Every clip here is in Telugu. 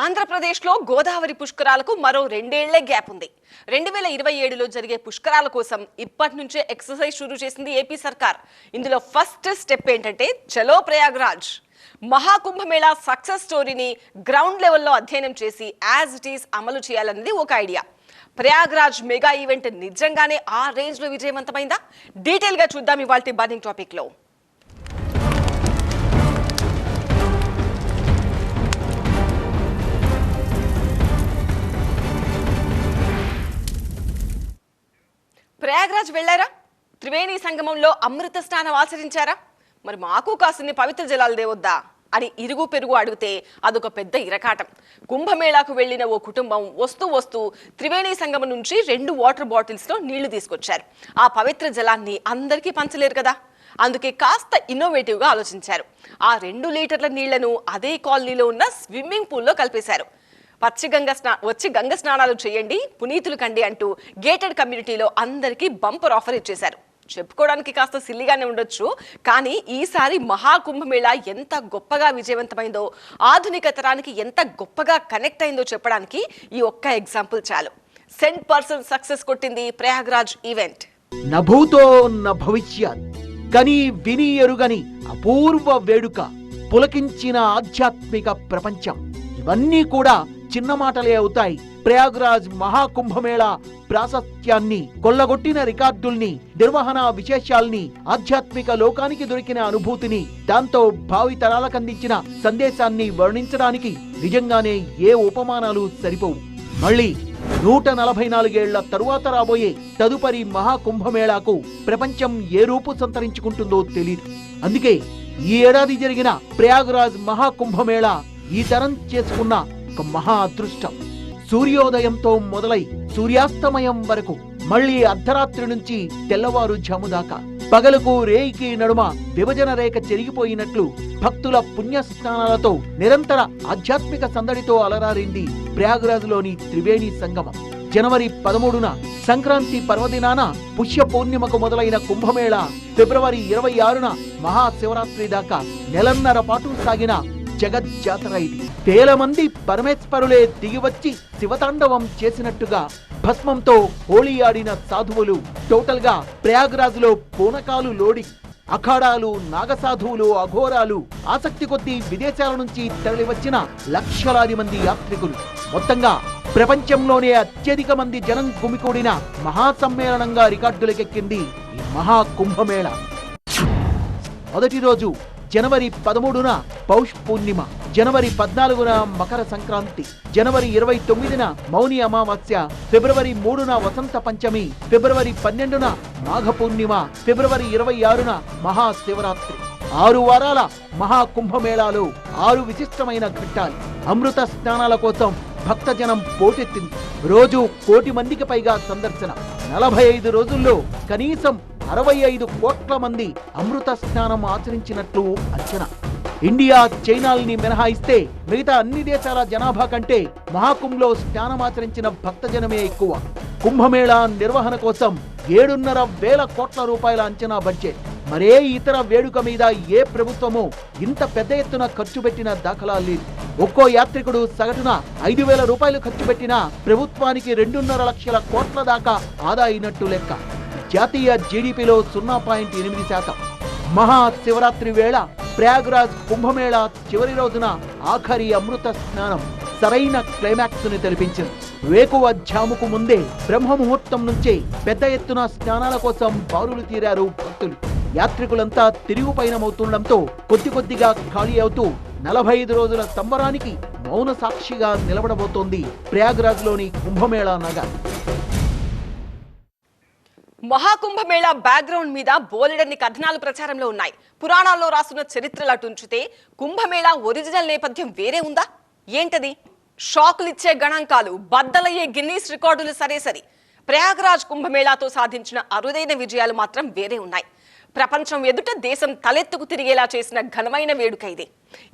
ఆంధ్రప్రదేశ్లో గోదావరి పుష్కరాలకు మరో 2 ఏళ్లే గ్యాప్ ఉంది. 2027లో జరిగే పుష్కరాల కోసం ఇప్పటి నుంచే ఎక్సర్సైజ్ షురూ చేసింది ఏపీ సర్కార్. ఇందులో ఫస్ట్ స్టెప్ ఏంటంటే చలో ప్రయాగ్రాజ్. మహాకుంభమేళా సక్సెస్ స్టోరీని గ్రౌండ్ లెవెల్లో అధ్యయనం చేసి యాజ్ ఇట్ ఈస్ అమలు చేయాలన్నది ఒక ఐడియా. ప్రయాగ్రాజ్ మెగా ఈవెంట్ నిజంగానే ఆ రేంజ్ లో విజయవంతమైందా? డీటెయిల్ గా చూద్దాం ఇవాల్టి బర్నింగ్ టాపిక్ లో. ప్రయాగ్రాజ్ వెళ్లారా? త్రివేణి సంగమంలో అమృత స్నానం ఆచరించారా? మరి మాకు కాసిన్ని పవిత్ర జలాలు దేవొద్దా అని ఇరుగు పెరుగు అడిగితే అదొక పెద్ద ఇరకాటం. కుంభమేళాకు వెళ్లిన ఓ కుటుంబం వస్తూ త్రివేణి సంగమం నుంచి 2 వాటర్ బాటిల్స్ లో నీళ్లు తీసుకొచ్చారు. ఆ పవిత్ర జలాన్ని అందరికీ పంచలేరు కదా, అందుకే కాస్త ఇన్నోవేటివ్ గా ఆలోచించారు. ఆ 2 లీటర్ల నీళ్లను అదే కాలనీలో ఉన్న స్విమ్మింగ్ పూల్లో కలిపేశారు. వచ్చి గంగ స్నానాలు చేయండి, పునీతులు కండి అంటూ గేటెడ్ కమ్యూనిటీలో అందరికీ బంపర్ ఆఫర్ ఇచ్చేశారు. చెప్పుకోవడానికి కాస్త సిల్లిగానే ఉండొచ్చు, కానీ ఈసారి మహాకుంభమేళా ఎంత గొప్పగా విజయవంతమైందో, ఆధునిక తరానికి ఎంత గొప్పగా కనెక్ట్ అయిందో చెప్పడానికి ఈ ఒక్క ఎగ్జాంపుల్ చాలు. 100% సక్సెస్ కొట్టింది ప్రయాగ్రాజ్ ఈవెంట్. నభూతో నభవిష్యత్, కని విని ఎరుగని అపూర్వ వేడుక, పులకించిన ఆధ్యాత్మిక ప్రపంచం, ఇవన్నీ కూడా చిన్న మాటలే అవుతాయి ప్రయాగ్రాజ్ మహాకుంభమేళా ప్రాశస్త్యాన్ని, కొల్లగొట్టిన రికార్డుల్ని, నిర్వహణ విశేషాల్ని, ఆధ్యాత్మిక లోకానికి దొరికిన అనుభూతిని, దాంతో భావి తరాలకు అందించిన సందేశాన్ని వర్ణించడానికి నిజంగానే ఏ ఉపమానాలు సరిపోవు. మళ్ళీ 144 ఏళ్ల తరువాత రాబోయే తదుపరి మహాకుంభమేళాకు ప్రపంచం ఏ రూపు సంతరించుకుంటుందో తెలియదు. అందుకే ఈ ఏడాది జరిగిన ప్రయాగ్రాజ్ మహాకుంభమేళా ఈ తరం చేసుకున్న ఒక మహా అదృష్టం. సూర్యోదయంతో మొదలై సూర్యాస్తమయం వరకు, మళ్లీ అర్ధరాత్రి నుంచి తెల్లవారుజాము దాకా, పగలకు రేయికి నడుమ విభజన రేఖ చెరిగిపోయినట్లు భక్తుల పుణ్యస్నానాలతో నిరంతర ఆధ్యాత్మిక సందడితో అలరారింది ప్రయాగ్రాజ్లోని త్రివేణి సంగమం. జనవరి 13న సంక్రాంతి పర్వదినాన పుష్య పూర్ణిమకు మొదలైన కుంభమేళా ఫిబ్రవరి 26న మహాశివరాత్రి దాకా నెలన్నర పాటు సాగిన జగజ్జాతర ఇది. వేల మంది పరమేశ్వరులే దిగివచ్చి శివతాండవం చేసినట్టుగా భస్మంతో హోళీ ఆడిన సాధువులు, టోటల్ గా ప్రయాగ్రాజ్ లో పూనకాలు లోడి, అఖాడాలు, నాగసాధువులు, అఘోరాలు, ఆసక్తి కొద్దీ విదేశాల నుంచి తరలివచ్చిన లక్షలాది మంది యాత్రికులు, మొత్తంగా ప్రపంచంలోనే అత్యధిక మంది జనం గుమికూడిన మహాసమ్మేళనంగా రికార్డులకెక్కింది ఈ మహాకుంభమేళా. మొదటి రోజు జనవరి 13న పౌష్ పూర్ణిమ, జనవరి 14న మకర సంక్రాంతి, జనవరి 29న మౌని అమావాస్య, ఫిబ్రవరి 3న వసంత పంచమి, ఫిబ్రవరి 12న మాఘ పూర్ణిమ, ఫిబ్రవరి 26న మహాశివరాత్రి. 6 వారాల మహాకుంభమేళాలో 6 విశిష్టమైన ఘట్టాలు. అమృత స్నానాల కోసం భక్తజనం పోటెత్తింది. రోజు 1 కోటి మందికి పైగా సందర్శన. 45 రోజుల్లో కనీసం 65 కోట్ల మంది అమృత స్నానం ఆచరించినట్లు అంచనా. ఇండియా, చైనాల్ని మినహాయిస్తే మిగతా అన్ని దేశాల జనాభా కంటే మహాకుంభలో స్నానమాచరించిన భక్తజనమే ఎక్కువ. కుంభమేళా నిర్వహణ కోసం 7.5 వేల కోట్ల రూపాయల అంచనా బడ్జెట్. మరే ఇతర వేడుక మీద ఏ ప్రభుత్వమో ఇంత పెద్ద ఎత్తున ఖర్చు పెట్టిన దాఖలా లేదు. ఒక్కో యాత్రికుడు సగటున 5,000 రూపాయలు ఖర్చు పెట్టినా ప్రభుత్వానికి 2.5 లక్షల కోట్ల దాకా ఆదా అయినట్టు లెక్క. జాతీయ జీడీపీలో 0.8%. మహాశివరాత్రి వేళ ప్రయాగ్రాజ్ కుంభమేళా చివరి రోజున ఆఖరి అమృత స్నానం సరైన క్లైమాక్స్ ని తెలిపించింది. వేకువ జాముకు ముందే బ్రహ్మముహూర్తం నుంచే పెద్ద ఎత్తున స్నానాల కోసం బారులు తీరారు భక్తులు. యాత్రికులంతా తిరుగు పయనమవుతుండటంతో కొద్దిగా ఖాళీ అవుతూ 45 రోజుల సంబరానికి మౌన సాక్షిగా నిలబడబోతోంది ప్రయాగ్రాజ్లోని కుంభమేళా నగర్. మహాకుంభమేళా బ్యాక్గ్రౌండ్ మీద బోలెడన్ని కథనాలు ప్రచారంలో ఉన్నాయి. పురాణాల్లో రాస్తున్న చరిత్రలు అటుంచితే కుంభమేళా ఒరిజినల్ నేపథ్యం వేరే ఉందా? ఏంటది? షాకులిచ్చే గణాంకాలు, బద్దలయ్యే గిన్నీస్ రికార్డులు సరే, ప్రయాగ్రాజ్ కుంభమేళాతో సాధించిన అరుదైన విజయాలు మాత్రం వేరే ఉన్నాయి. ప్రపంచం ఎదుట దేశం తలెత్తుకు తిరిగేలా చేసిన ఘనమైన వేడుక ఇది.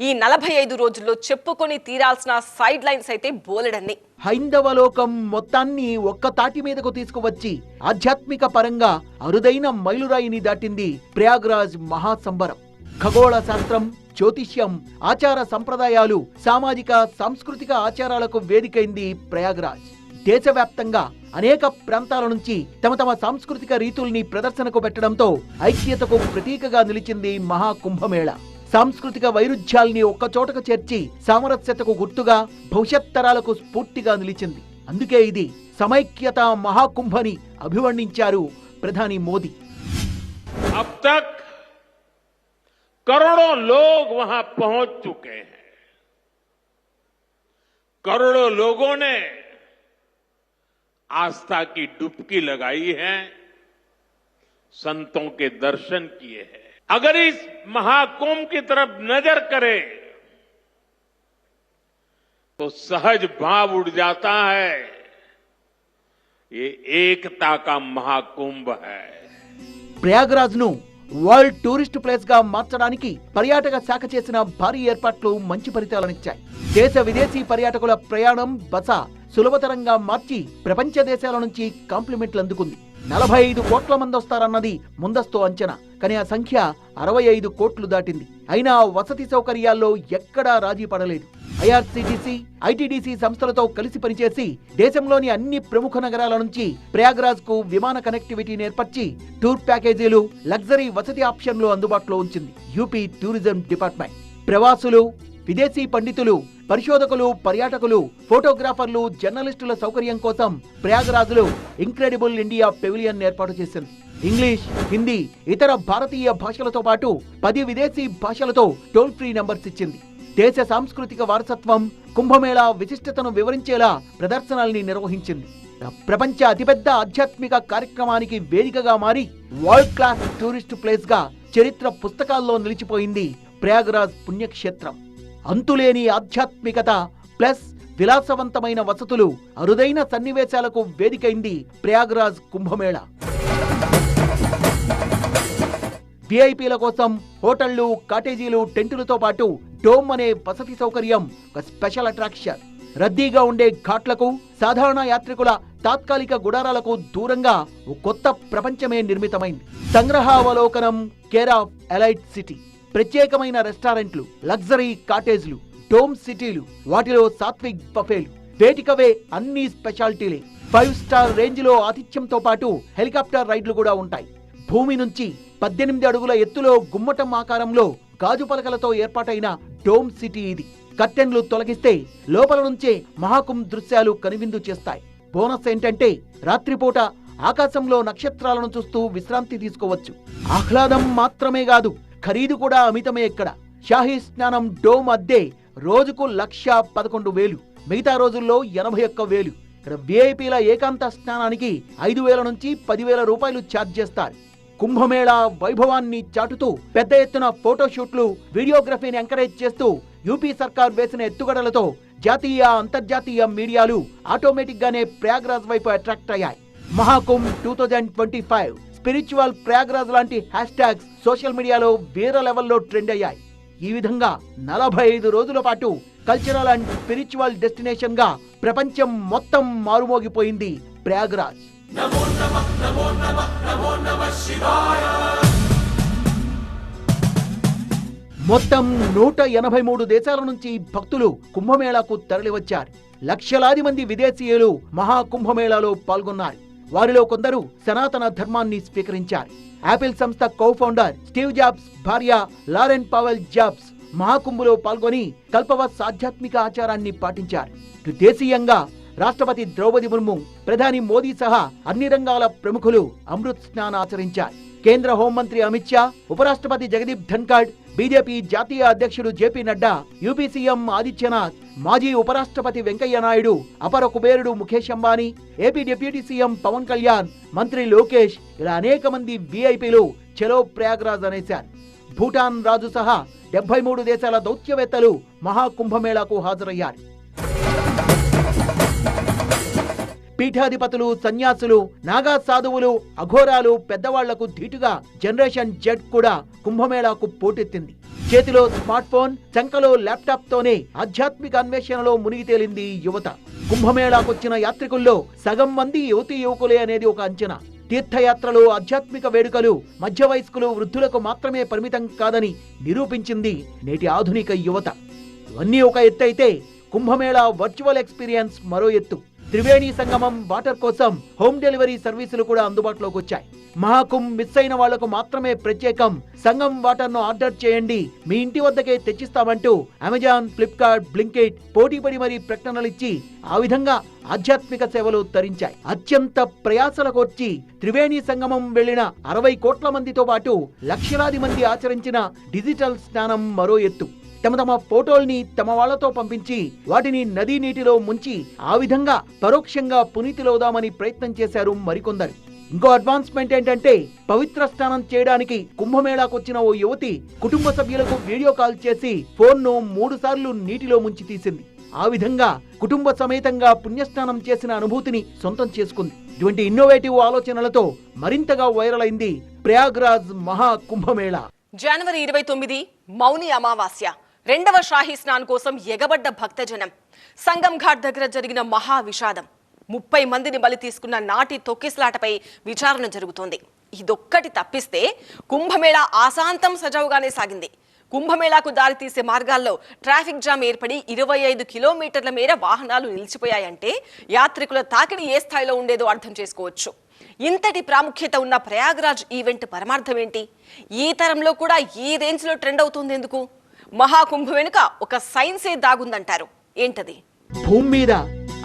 ఈ 45 రోజుల్లో చెప్పుకొని తీరాల్సిన సైడ్ లైన్స్ అయితే బోలెడన్ని. హైందవ లోకం మొత్తాన్ని ఒక్క తాటి మీదకు తీసుకువచ్చి ఆధ్యాత్మిక పరంగా అరుదైన మైలురాయిని దాటింది ప్రయాగ్రాజ్ మహాసంబరం. ఖగోళ శాస్త్రం, జ్యోతిష్యం, ఆచార సంప్రదాయాలు, సామాజిక సాంస్కృతిక ఆచారాలకు వేదికైంది ప్రయాగ్రాజ్. దేశవ్యాప్తంగా అనేక ప్రాంతాల నుంచి తమ తమ సాంస్కృతిక రీతుల్ని ప్రదర్శనకు పెట్టడంతో ఐక్యతకు ప్రతీకగా నిలిచింది మహాకుంభమేళ. సాంస్కృతిక వైరుధ్యాల్ని ఒక్కచోటకు చేర్చి సామరస్యతకు గుర్తుగా, భవిష్యత్ తరాలకు స్ఫూర్తిగా నిలిచింది. అందుకే ఇది సమైక్యత మహాకుంభని అభివర్ణించారు ప్రధాని మోదీ. अब तक करोड़ों लोग वहां पहुंच चुके हैं. करोड़ों लोगों ने आस्था की डुबकी लगाई है, संतों के दर्शन किए हैं. अगर इस महाकुंभ की तरफ नजर करें तो सहज भाव उड़ जाता है, ये एकता का महाकुंभ है. ప్రయాగ్రాజ్ ను వరల్డ్ టూరిస్ట్ ప్లేస్ గా మార్చడానికి పర్యాటక శాఖ చేసిన భారీ ఏర్పాట్లు మంచి ఫలితాలనిచ్చాయి. దేశ విదేశీ పర్యాటకుల ప్రయాణం, బస సులభతరంగా మార్చి ప్రపంచ దేశాల నుంచి కాంప్లిమెంట్లు అందుకుంది. 45 కోట్ల మంది వస్తారన్నది ముందస్తు అంచనా, కానీ ఆ సంఖ్య 65 కోట్లు దాటింది. అయినా వసతి సౌకర్యాల్లో ఎక్కడా రాజీ పడలేదు. ఐఆర్సీటీసీ, ఐటీడీసీ సంస్థలతో కలిసి పనిచేసి దేశంలోని అన్ని ప్రముఖ నగరాల నుంచి ప్రయాగ్రాజ్ కు విమాన కనెక్టివిటీని ఏర్పరిచి టూర్ ప్యాకేజీలు, లగ్జరీ వసతి ఆప్షన్లు అందుబాటులో ఉంచింది యూపీ టూరిజం డిపార్ట్మెంట్. ప్రవాసులు, విదేశీ పండితులు, పరిశోధకులు, పర్యాటకులు, ఫోటోగ్రాఫర్లు, జర్నలిస్టుల సౌకర్యం కోసం ప్రయాగ్రాజ్ లో ఇంక్రెడిబుల్ ఇండియా పెవిలియన్ ఏర్పాటు చేసింది. ఇంగ్లీష్, హిందీ, ఇతర భారతీయ భాషలతో పాటు 10 విదేశీ భాషలతో టోల్ ఫ్రీ నంబర్స్ ఇచ్చింది. దేశ సాంస్కృతిక వారసత్వం, కుంభమేళా విశిష్టతను వివరించేలా ప్రదర్శనల్ని నిర్వహించింది. ప్రపంచ అతిపెద్ద ఆధ్యాత్మిక కార్యక్రమానికి వేదికగా మారి వరల్డ్ క్లాస్ టూరిస్ట్ ప్లేస్ గా చరిత్ర పుస్తకాల్లో నిలిచిపోయింది ప్రయాగ్రాజ్ పుణ్యక్షేత్రం. అంతులేని ఆధ్యాత్మికత ప్లస్ విలాసవంతమైన వసతులు, అరుదైన సన్నివేశాలకు వేదికైంది ప్రయాగ్రాజ్ కుంభమేళా. విఐపీల కోసం హోటళ్లు, కాటేజీలు, టెంటులతో పాటు డోమ్ అనే వసతి సౌకర్యం ఒక స్పెషల్ అట్రాక్షన్. రద్దీగా ఉండే ఘాట్లకు, సాధారణ యాత్రికుల తాత్కాలిక గుడారాలకు దూరంగా ఓ కొత్త ప్రపంచమే నిర్మితమైంది. సంగ్రహావలోకనం కేర్ ఆఫ్ ఎలైట్ సిటీ. ప్రత్యేకమైన రెస్టారెంట్లు, లగ్జరీ కాటేజ్లు, డోమ్ సిటీలు, వాటిలో సాత్విక్ బఫేలు, వేటికవే అన్ని స్పెషాలిటీలే. 5 స్టార్ రేంజ్ లో ఆతిథ్యంతో పాటు హెలికాప్టర్ రైడ్లు కూడా ఉంటాయి. భూమి నుంచి 18 అడుగుల ఎత్తులో గుమ్మటం ఆకారంలో గాజు పలకలతో ఏర్పాటైన డోమ్ సిటీ ఇది. కర్టెన్లు తొలగిస్తే లోపల నుంచే మహాకుంభ్ దృశ్యాలు కనువిందు చేస్తాయి. బోనస్ ఏంటంటే రాత్రిపూట ఆకాశంలో నక్షత్రాలను చూస్తూ విశ్రాంతి తీసుకోవచ్చు. ఆహ్లాదం మాత్రమే కాదు, ఖరీదు కూడా అమితమే. ఇక్కడ షాహీ స్నానం డోమ్ అద్దె రోజుకు 1,11,000, మిగతా రోజుల్లో 81,000. ఇక్కడ విఐపీల ఏకాంత స్నానానికి 5,000 నుంచి 10,000 రూపాయలు ఛార్జ్ చేస్తారు. కుంభమేళా వైభవాన్ని చాటుతూ పెద్ద ఎత్తున ఫోటోషూట్లు, వీడియోగ్రఫీని ఎంకరేజ్ చేస్తూ యూపీ సర్కార్ వేసిన ఎత్తుగడలతో జాతీయ, అంతర్జాతీయ మీడియాలు ఆటోమేటిక్ గానే ప్రయాగ్రాజ్ వైపు అట్రాక్ట్ అయ్యాయి. మహాకుంభ్ 2025, స్పిరిచువల్ ప్రయాగ్రాజ్ లాంటి హ్యాష్ ట్యాగ్స్ సోషల్ మీడియాలో వేరే లెవెల్లో ట్రెండ్ అయ్యాయి. ఈ విధంగా 45 రోజుల పాటు కల్చరల్ అండ్ స్పిరిచువల్ డెస్టినేషన్ గా ప్రపంచం మొత్తం మారుమోగిపోయింది ప్రయాగ్రాజ్. మొత్తం 183 దేశాల నుంచి భక్తులు కుంభమేళాకు తరలివచ్చారు. లక్షలాది మంది విదేశీయులు మహాకుంభమేళాలో పాల్గొన్నారు. వారిలో కొందరు సనాతన ధర్మాన్ని స్వీకరించారు. యాపిల్ సంస్థ కో ఫౌండర్ స్టీవ్ జాబ్స్ భార్య లారెన్ పవెల్ జాబ్స్ మహాకుంభలో పాల్గొని కల్పవత్ ఆధ్యాత్మిక ఆచారాన్ని పాటించారు. దేశీయంగా రాష్ట్రపతి ద్రౌపది ముర్ము, ప్రధాని మోదీ సహా అన్ని రంగాల ప్రముఖులు అమృత్ స్నాన్ ఆచరించారు. కేంద్ర హోంమంత్రి అమిత్ షా, ఉపరాష్ట్రపతి జగదీప్ ధన్ఖడ్, బీజేపీ జాతీయ అధ్యక్షుడు జేపీ నడ్డా, యూపీ సీఎం ఆదిత్యనాథ్, మాజీ ఉపరాష్ట్రపతి వెంకయ్య నాయుడు, అపర కుబేరుడు Mukesh Ambani, AP deputy CM Pawan Kalyan, మంత్రి లోకేష్, ఇలా అనేక మంది వీఐపీలు చలో ప్రయాగ్రాజ్ అనేశారు. భూటాన్ రాజు సహా 73 దేశాల దౌత్యవేత్తలు మహాకుంభమేళాకు హాజరయ్యారు. పీఠాధిపతులు, సన్యాసులు, నాగా సాధువులు, అఘోరాలు, పెద్దవాళ్లకు ధీటుగా జనరేషన్ జెడ్ కూడా కుంభమేళాకు పోటెత్తింది. చేతిలో స్మార్ట్ ఫోన్, చంకలో ల్యాప్టాప్ తోనే ఆధ్యాత్మిక అన్వేషణలో మునిగి తేలింది యువత. కుంభమేళాకొచ్చిన యాత్రికుల్లో సగం మంది యువతీ యువకులే అనేది ఒక అంచనా. తీర్థయాత్రలు, ఆధ్యాత్మిక వేడుకలు మధ్య వయస్కులు, వృద్ధులకు మాత్రమే పరిమితం కాదని నిరూపించింది నేటి ఆధునిక యువత. ఇవన్నీ ఒక ఎత్తు అయితే కుంభమేళా వర్చువల్ ఎక్స్పీరియన్స్ మరో ఎత్తు. త్రివేణి సంగమం వాటర్ కోసం హోమ్ డెలివరీ సర్వీసులు కూడా అందుబాటులోకి వచ్చాయి. మహాకుంభ్ మిస్ అయిన వాళ్లకు మాత్రమే ప్రత్యేకం సంగం వాటర్ ను ఆర్డర్ చేయండి, మీ ఇంటి వద్దకే తెచ్చిస్తామంటూ అమెజాన్, ఫ్లిప్కార్ట్, బ్లింకిట్ పోటీపడి మరీ ప్రకటనలిచ్చి ఆ విధంగా ఆధ్యాత్మిక సేవలు తరించాయి. అత్యంత ప్రయాసలకు వచ్చి త్రివేణి సంగమం వెళ్లిన 60 కోట్ల మందితో పాటు లక్షలాది మంది ఆచరించిన డిజిటల్ స్నానం మరో ఎత్తు. తమ తమ ఫోటోల్ని తమ వాళ్లతో పంపించి వాటిని నదీ నీటిలో ముంచి ఆ విధంగా పరోక్షంగా పునీతిలోదామని ప్రయత్నం చేశారు మరికొందరు. ఇంకో అడ్వాన్స్మెంట్ ఏంటంటే పవిత్ర స్నానం చేయడానికి కుంభమేళాకు వచ్చిన ఓ యువతి కుటుంబ సభ్యులకు వీడియో కాల్ చేసి ఫోన్ను 3 సార్లు నీటిలో ముంచి తీసింది. ఆ విధంగా కుటుంబ సమేతంగా పుణ్యస్నానం చేసిన అనుభూతిని సొంతం చేసుకుంది. ఇటువంటి ఇన్నోవేటివ్ ఆలోచనలతో మరింతగా వైరల్ అయింది ప్రయాగ్రాజ్ మహా కుంభమేళా. జనవరి 29 మౌని అమావాస్య, 2వ షాహీ స్నాన్ కోసం ఎగబడ్డ భక్తజనం. సంగం ఘాట్ దగ్గర జరిగిన మహా విషాదం. 30 మందిని బలి తీసుకున్న నాటి తొక్కిసలాటపై విచారణ జరుగుతోంది. ఇదొక్కటి తప్పిస్తే కుంభమేళా ఆశాంతం సజావుగానే సాగింది. కుంభమేళాకు దారితీసే మార్గాల్లో ట్రాఫిక్ జామ్ ఏర్పడి 25 కిలోమీటర్ల మేర వాహనాలు నిలిచిపోయాయంటే యాత్రికుల తాకిడి ఏ స్థాయిలో ఉండేదో అర్థం చేసుకోవచ్చు. ఇంతటి ప్రాముఖ్యత ఉన్న ప్రయాగ్రాజ్ ఈవెంట్ పరమార్థం ఏంటి? ఈ తరంలో కూడా ఈ రేంజ్ లో ట్రెండ్ అవుతుంది ఎందుకు? మహాకుంభ వెనుక ఒక సైన్సే దాగుందంటారు. ఏంటది? భూమి మీద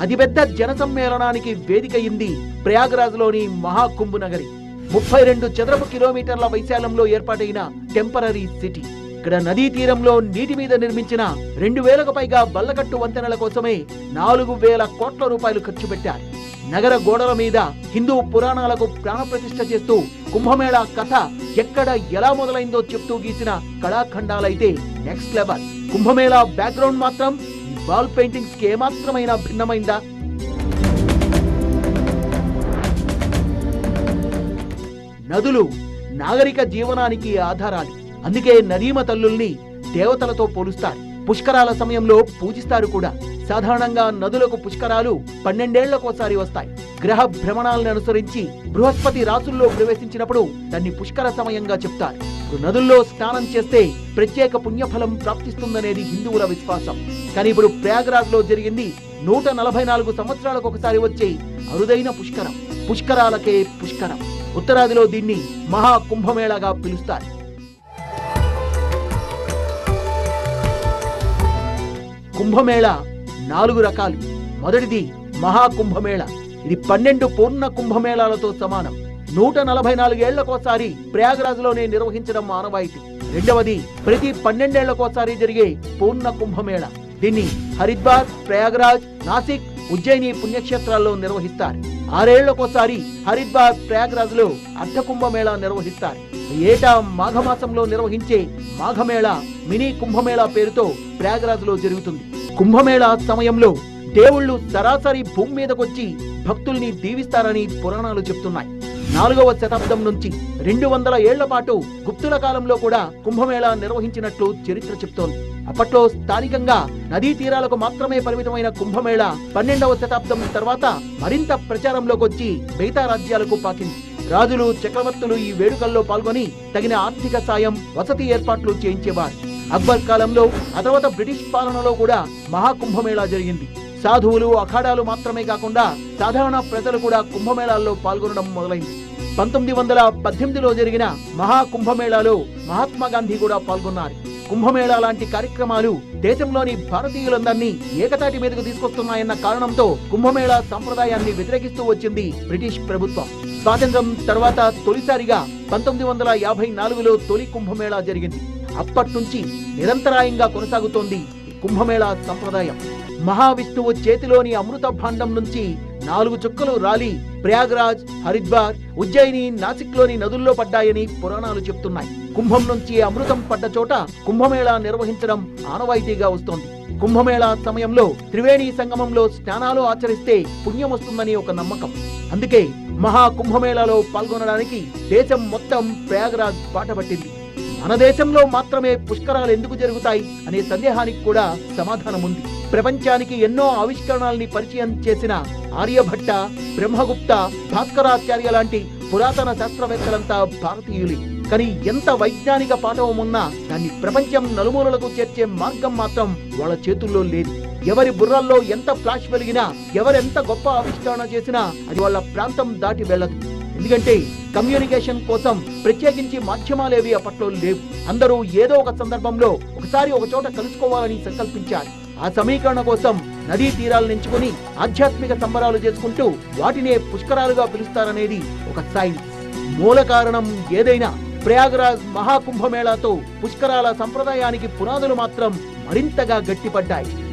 అతిపెద్ద జన సమ్మేళనానికి వేదికయింది ప్రయాగ్రాజ్లోని మహాకుంభ్ నగరి. 32 చదరపు కిలోమీటర్ల వైశాల్యంలో ఏర్పాటైన టెంపరరీ సిటీ. ఇక్కడ నదీ తీరంలో నీటి మీద నిర్మించిన 2000కు పైగా బల్లకట్టు వంతెనల కోసమే 4000 కోట్ల రూపాయలు ఖర్చు పెట్టారు. నగర గోడల మీద హిందూ పురాణాలకు ప్రాణప్రతిష్ఠ చేస్తూ కుంభమేళా కథ ఎక్కడ ఎలా మొదలైందో చెప్తూ గీసిన కళాఖండాలైతే నెక్స్ట్ లెవెల్. కుంభమేళా బ్యాక్గ్రౌండ్ మాత్రం ఈ వాల్ పెయింటింగ్స్ కి ఏమాత్రమైనా భిన్నమైందా? నదులు నాగరిక జీవనానికి ఆధారాలు. అందుకే నదీమ తల్లుల్ని దేవతలతో పోలుస్తారు. పుష్కరాల సమయంలో పూజిస్తారు కూడా. సాధారణంగా నదులకు పుష్కరాలు 12 ఏళ్లకోసారి వస్తాయి. గ్రహ భ్రమణాలను అనుసరించి బృహస్పతి రాసుల్లో ప్రవేశించినప్పుడు దాన్ని పుష్కర సమయంగా చెప్తారు. ఇప్పుడు నదుల్లో స్నానం చేస్తే ప్రత్యేక పుణ్యఫలం ప్రాప్తిస్తుందనేది హిందువుల విశ్వాసం. కానీ ఇప్పుడు ప్రయాగ్రాజ్ లో జరిగింది 144 సంవత్సరాలకు ఒకసారి వచ్చే అరుదైన పుష్కరం. పుష్కరాలకే పుష్కరం. ఉత్తరాదిలో దీన్ని మహా కుంభమేళాగా పిలుస్తారు. కుంభమేళా 4 రకాలు. మొదటిది మహాకుంభమేళా. ఇది 12 పూర్ణ కుంభమేళాలతో సమానం. 144 ఏళ్లకోసారి ప్రయాగ్రాజ్లోనే నిర్వహించడం ఆనవాయితీ. రెండవది ప్రతి 12 ఏళ్లకోసారి జరిగే పూర్ణ కుంభమేళా. దీన్ని హరిద్వార్, ప్రయాగ్రాజ్, నాసిక్, ఉజ్జయిని పుణ్యక్షేత్రాల్లో నిర్వహిస్తారు. 6 ఏళ్లకోసారి హరిద్వార్, ప్రయాగ్రాజ్ లో అర్ధకుంభమేళా నిర్వహిస్తారు. ఏటా మాఘమాసంలో నిర్వహించే మాఘమేళా మినీ కుంభమేళా పేరుతో ప్రయాగ్రాజ్ లో జరుగుతుంది. కుంభమేళా సమయంలో దేవుళ్ళు సరాసరి భూమి మీదకొచ్చి భక్తుల్ని దీవిస్తారని పురాణాలు చెప్తున్నాయి. 4వ శతాబ్దం నుంచి 200 ఏళ్ల పాటు గుప్తుల కాలంలో కూడా కుంభమేళా నిర్వహించినట్లు చరిత్ర చెప్తోంది. అప్పట్లో స్థానికంగా నదీ తీరాలకు మాత్రమే పరిమితమైన కుంభమేళా 12వ శతాబ్దం తర్వాత మరింత ప్రచారంలోకి వచ్చి మిగతా రాజ్యాలకు పాకింది. రాజులు, చక్రవర్తులు ఈ వేడుకల్లో పాల్గొని తగిన ఆర్థిక సాయం, వసతి ఏర్పాట్లు చేయించేవారు. అక్బర్ కాలంలో, ఆ తర్వాత బ్రిటిష్ పాలనలో కూడా మహాకుంభమేళా జరిగింది. సాధువులు, అఖాడాలు మాత్రమే కాకుండా సాధారణ ప్రజలు కూడా కుంభమేళాల్లో పాల్గొనడం మొదలైంది. 1918లో జరిగిన మహాకుంభమేళాలో మహాత్మా గాంధీ కూడా పాల్గొన్నారు. కుంభమేళా లాంటి కార్యక్రమాలు దేశంలోని భారతీయులందరినీ ఏకతాటి మీదకు తీసుకొస్తున్నాయన్న కారణంతో కుంభమేళా సంప్రదాయాన్ని వ్యతిరేకిస్తూ వచ్చింది బ్రిటిష్ ప్రభుత్వం. స్వాతంత్ర్యం తర్వాత తొలిసారిగా 1954లో తొలి కుంభమేళా జరిగింది. అప్పటి నుంచి నిరంతరాయంగా కొనసాగుతోంది కుంభమేళా సంప్రదాయం. మహావిష్ణువు చేతిలోని అమృత భాండం నుంచి 4 చుక్కలు రాలి ప్రయాగ్రాజ్, హరిద్వార్, ఉజ్జయిని, నాసిక్లోని నదుల్లో పడ్డాయని పురాణాలు చెప్తున్నాయి. కుంభం నుంచి అమృతం పడ్డ చోట కుంభమేళా నిర్వహించడం ఆనవాయితీగా వస్తోంది. కుంభమేళా సమయంలో త్రివేణి సంగమంలో స్నానాలు ఆచరిస్తే పుణ్యం వస్తుందని ఒక నమ్మకం. అందుకే మహా కుంభమేళాలో పాల్గొనడానికి దేశం మొత్తం ప్రయాగ్రాజ్ బాటపట్టింది. మన దేశంలో మాత్రమే పుష్కరాలు ఎందుకు జరుగుతాయి అనే సందేహానికి కూడా సమాధానం ఉంది. ప్రపంచానికి ఎన్నో ఆవిష్కరణల్ని పరిచయం చేసిన ఆర్యభట్ట, బ్రహ్మగుప్త, భాస్కరాచార్య లాంటి పురాతన శాస్త్రవేత్తలంతా భారతీయులే. కానీ ఎంత వైజ్ఞానిక పాఠవం ఉన్నా దాన్ని ప్రపంచం నలుమూలలకు చేర్చే మార్గం మాత్రం వాళ్ళ చేతుల్లో లేదు. ఎవరి బుర్రల్లో ఎంత ఫ్లాష్ వెలిగినా, ఎవరెంత గొప్ప ఆవిష్కరణ చేసినా అది వాళ్ళ ప్రాంతం దాటి వెళ్ళదు. ఎందుకంటే కమ్యూనికేషన్ కోసం ప్రత్యేకించి మాధ్యమాలేవి అప్పట్లో లేవు. అందరూ ఏదో ఒక సందర్భంలో ఒకసారి ఒక చోట కలుసుకోవాలని సంకల్పించారు. ఆ సమీకరణ కోసం నదీ తీరాలను ఎంచుకుని ఆధ్యాత్మిక సంబరాలు చేసుకుంటూ వాటినే పుష్కరాలుగా పిలుస్తారనేది ఒక సైన్స్. మూల కారణం ఏదైనా ప్రయాగరాజ్ మహాకుంభమేళాతో పుష్కరాల సంప్రదాయానికి పునాదులు మాత్రం మరింతగా గట్టిపడ్డాయి.